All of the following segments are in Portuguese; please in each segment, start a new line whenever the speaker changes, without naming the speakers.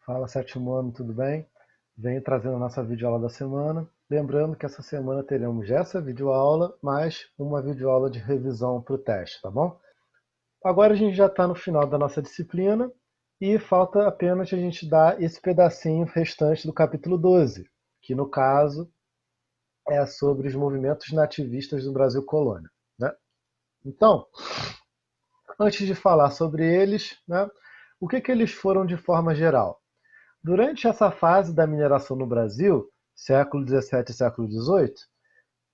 Fala, sétimo ano, tudo bem? Venho trazendo a nossa videoaula da semana. Lembrando que essa semana teremos essa videoaula, mais uma videoaula de revisão para o teste, tá bom? Agora a gente já está no final da nossa disciplina e falta apenas a gente dar esse pedacinho restante do capítulo 12, que no caso é sobre os movimentos nativistas do Brasil colônia, né? Então, antes de falar sobre eles, né, o que eles foram de forma geral? Durante essa fase da mineração no Brasil, século XVII e século XVIII,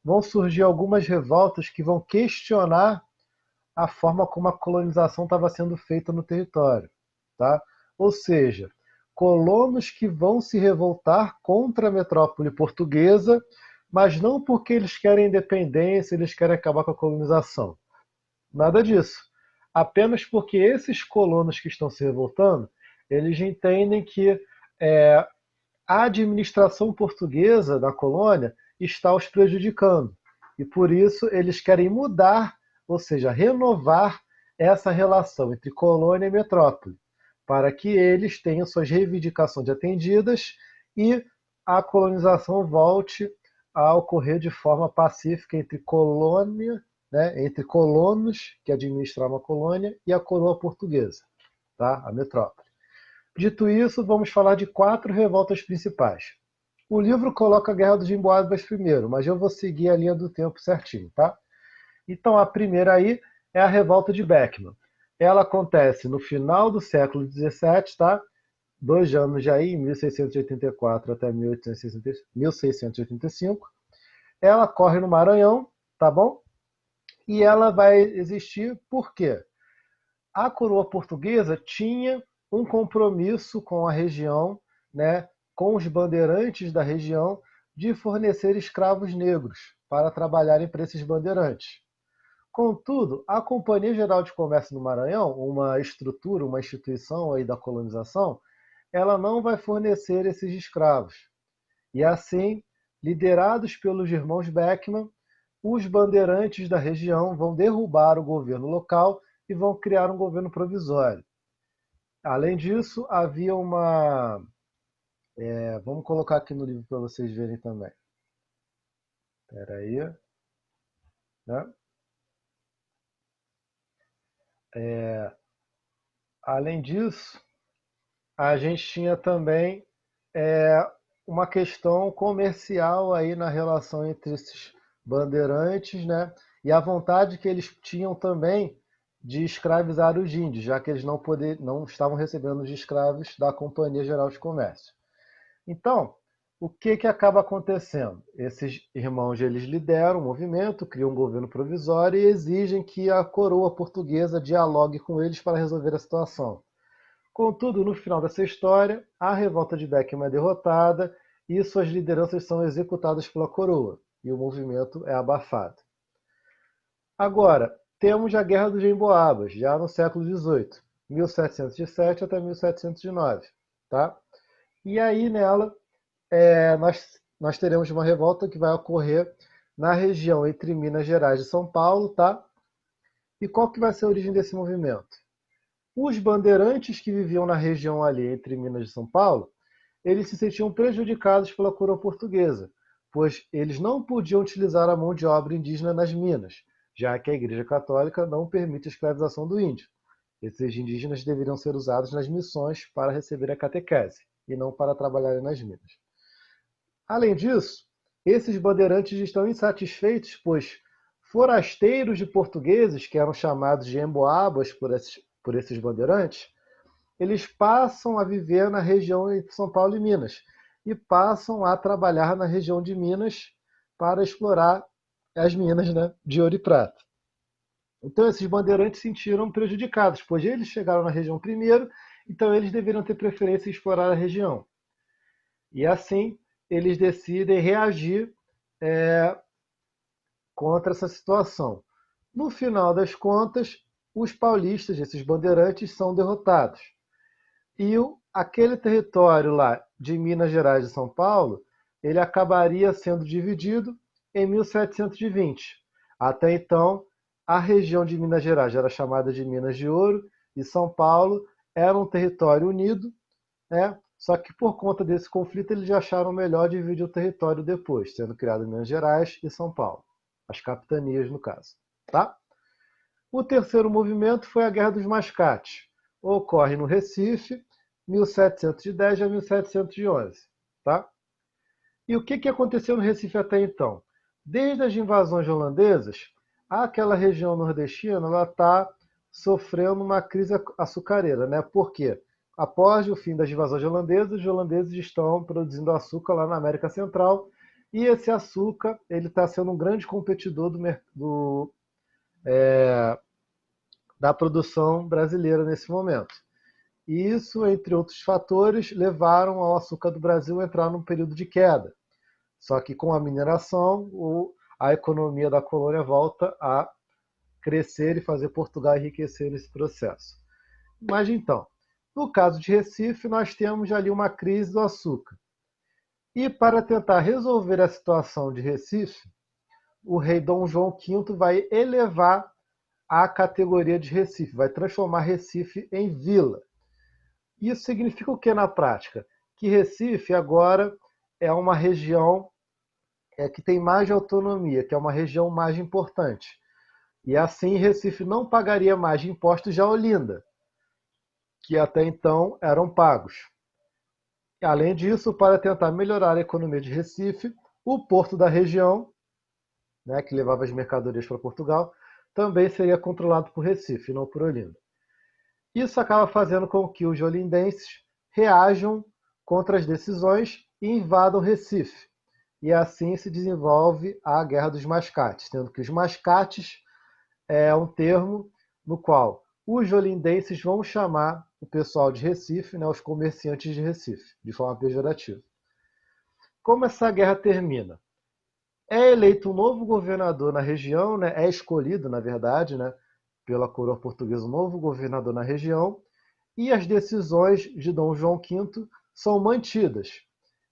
vão surgir algumas revoltas que vão questionar a forma como a colonização estava sendo feita no território. Tá? Ou seja, colonos que vão se revoltar contra a metrópole portuguesa, mas não porque eles querem independência, eles querem acabar com a colonização. Nada disso. Apenas porque esses colonos que estão se revoltando, eles entendem que é, a administração portuguesa da colônia está os prejudicando. E por isso eles querem mudar, ou seja, renovar essa relação entre colônia e metrópole, para que eles tenham suas reivindicações atendidas e a colonização volte a ocorrer de forma pacífica entre colônia, né, entre colonos que administravam a colônia e a coroa portuguesa, tá, a metrópole. Dito isso, vamos falar de 4 revoltas principais. O livro coloca a Guerra dos Emboabas primeiro, mas eu vou seguir a linha do tempo certinho, tá? Então, a primeira aí é a Revolta de Beckman. Ela acontece no final do século XVII, tá? 2 anos aí, em 1684 até 1685. Ela corre no Maranhão, tá bom? E ela vai existir por quê? A coroa portuguesa tinha um compromisso com a região, né, com os bandeirantes da região, de fornecer escravos negros para trabalharem para esses bandeirantes. Contudo, a Companhia Geral de Comércio do Maranhão, uma estrutura, uma instituição aí da colonização, ela não vai fornecer esses escravos. E assim, liderados pelos irmãos Beckman, os bandeirantes da região vão derrubar o governo local e vão criar um governo provisório. Além disso, havia uma. Vamos colocar aqui no livro para vocês verem também. Espera aí. Né? Além disso, a gente tinha também é, uma questão comercial aí na relação entre esses bandeirantes, né? E a vontade que eles tinham também de escravizar os índios, já que eles não estavam recebendo de escravos da Companhia Geral de Comércio. Então, o que acaba acontecendo? Esses irmãos eles lideram o movimento, criam um governo provisório e exigem que a coroa portuguesa dialogue com eles para resolver a situação. Contudo, no final dessa história, a revolta de Beckman é derrotada e suas lideranças são executadas pela coroa, e o movimento é abafado. Agora, temos a Guerra dos Emboabas, já no século XVIII, 1707 até 1709. Tá? E aí, nela, nós teremos uma revolta que vai ocorrer na região entre Minas Gerais e São Paulo. Tá? E qual que vai ser a origem desse movimento? Os bandeirantes que viviam na região ali entre Minas e São Paulo, eles se sentiam prejudicados pela coroa portuguesa, pois eles não podiam utilizar a mão de obra indígena nas minas, já que a Igreja Católica não permite a escravização do índio. Esses indígenas deveriam ser usados nas missões para receber a catequese, e não para trabalharem nas minas. Além disso, esses bandeirantes estão insatisfeitos, pois forasteiros de portugueses, que eram chamados de emboabas por esses bandeirantes, eles passam a viver na região entre São Paulo e Minas e passam a trabalhar na região de Minas para explorar as minas, né, de ouro e prata. Então esses bandeirantes se sentiram prejudicados, pois eles chegaram na região primeiro, então eles deveriam ter preferência em explorar a região. E assim eles decidem reagir é, contra essa situação. No final das contas, os paulistas, esses bandeirantes, são derrotados. E aquele território lá de Minas Gerais e São Paulo, ele acabaria sendo dividido em 1720. Até então, a região de Minas Gerais era chamada de Minas de Ouro e São Paulo era um território unido, né? Só que por conta desse conflito eles já acharam melhor dividir o território depois, sendo criado Minas Gerais e São Paulo, as capitanias no caso. Tá? O terceiro movimento foi a Guerra dos Mascates. Ocorre no Recife, 1710 a 1711. Tá? E o que aconteceu no Recife até então? Desde as invasões holandesas, aquela região nordestina está sofrendo uma crise açucareira. Né? Por quê? Após o fim das invasões holandesas, os holandeses estão produzindo açúcar lá na América Central e esse açúcar ele está sendo um grande competidor da produção brasileira nesse momento. E isso, entre outros fatores, levaram ao açúcar do Brasil a entrar num período de queda. Só que com a mineração, a economia da colônia volta a crescer e fazer Portugal enriquecer nesse processo. Mas então, no caso de Recife, nós temos ali uma crise do açúcar. E para tentar resolver a situação de Recife, o rei Dom João V vai elevar a categoria de Recife, vai transformar Recife em vila. Isso significa o que na prática? Que Recife agora é uma região que tem mais autonomia, que é uma região mais importante. E assim Recife não pagaria mais de impostos de Olinda, que até então eram pagos. Além disso, para tentar melhorar a economia de Recife, o porto da região, né, que levava as mercadorias para Portugal, também seria controlado por Recife, não por Olinda. Isso acaba fazendo com que os olindenses reajam contra as decisões e invadam Recife. E assim se desenvolve a Guerra dos Mascates, sendo que os mascates é um termo no qual os olindenses vão chamar o pessoal de Recife, né, os comerciantes de Recife, de forma pejorativa. Como essa guerra termina? É eleito um novo governador na região, né, é escolhido, na verdade, né, pela coroa portuguesa, um novo governador na região, e as decisões de Dom João V são mantidas.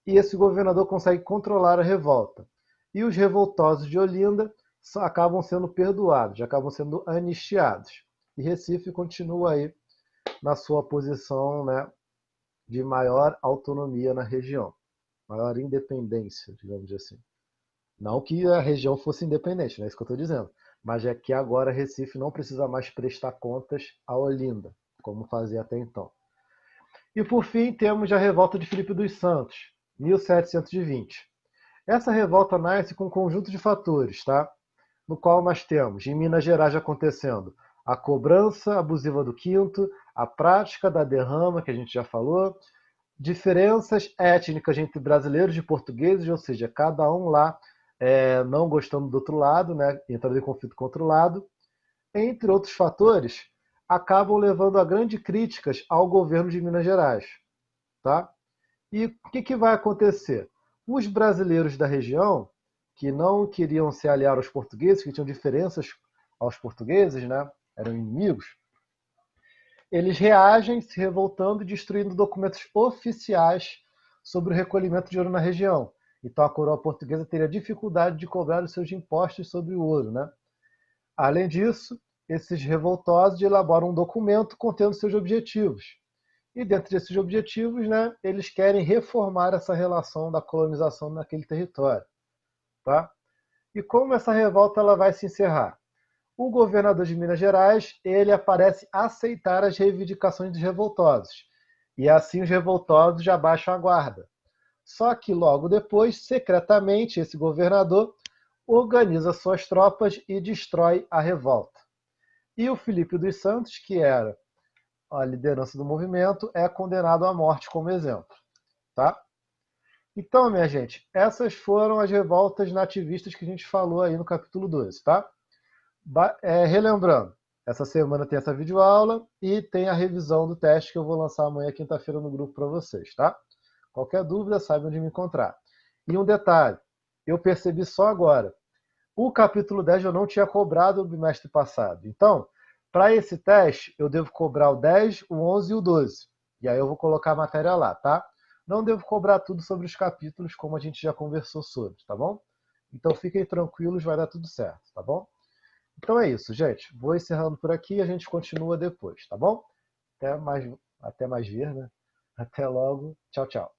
E esse governador consegue controlar a revolta. E os revoltosos de Olinda acabam sendo perdoados, acabam sendo anistiados. E Recife continua aí na sua posição, né, de maior autonomia na região, maior independência, digamos assim. Não que a região fosse independente, não é isso que eu estou dizendo, mas é que agora Recife não precisa mais prestar contas a Olinda, como fazia até então. E por fim temos a revolta de Filipe dos Santos, 1720. Essa revolta nasce com um conjunto de fatores, tá? No qual nós temos, em Minas Gerais acontecendo, a cobrança abusiva do quinto, a prática da derrama, que a gente já falou, diferenças étnicas entre brasileiros e portugueses, ou seja, cada um lá não gostando do outro lado, né, entrando em conflito com o outro lado, entre outros fatores, acabam levando a grandes críticas ao governo de Minas Gerais. Tá? E o que vai acontecer? Os brasileiros da região, que não queriam se aliar aos portugueses, que tinham diferenças aos portugueses, né, eram inimigos, eles reagem se revoltando e destruindo documentos oficiais sobre o recolhimento de ouro na região. Então a coroa portuguesa teria dificuldade de cobrar os seus impostos sobre o ouro. Né? Além disso, esses revoltosos elaboram um documento contendo seus objetivos. E dentro desses objetivos, né, eles querem reformar essa relação da colonização naquele território. Tá? E como essa revolta ela vai se encerrar? O governador de Minas Gerais ele aparece aceitar as reivindicações dos revoltosos. E assim os revoltosos já baixam a guarda. Só que logo depois, secretamente, esse governador organiza suas tropas e destrói a revolta. E o Filipe dos Santos, que era a liderança do movimento, é condenado à morte como exemplo. Tá? Então, minha gente, essas foram as revoltas nativistas que a gente falou aí no capítulo 12. Tá? Relembrando, essa semana tem essa videoaula e tem a revisão do teste que eu vou lançar amanhã, quinta-feira, no grupo para vocês. Tá? Qualquer dúvida, sabe onde me encontrar. E um detalhe, eu percebi só agora. O capítulo 10 eu não tinha cobrado no bimestre passado. Então, para esse teste, eu devo cobrar o 10, o 11 e o 12. E aí eu vou colocar a matéria lá, tá? Não devo cobrar tudo sobre os capítulos, como a gente já conversou sobre, tá bom? Então fiquem tranquilos, vai dar tudo certo, tá bom? Então é isso, gente. Vou encerrando por aqui e a gente continua depois, tá bom? Até mais ver, né? Até logo. Tchau, tchau.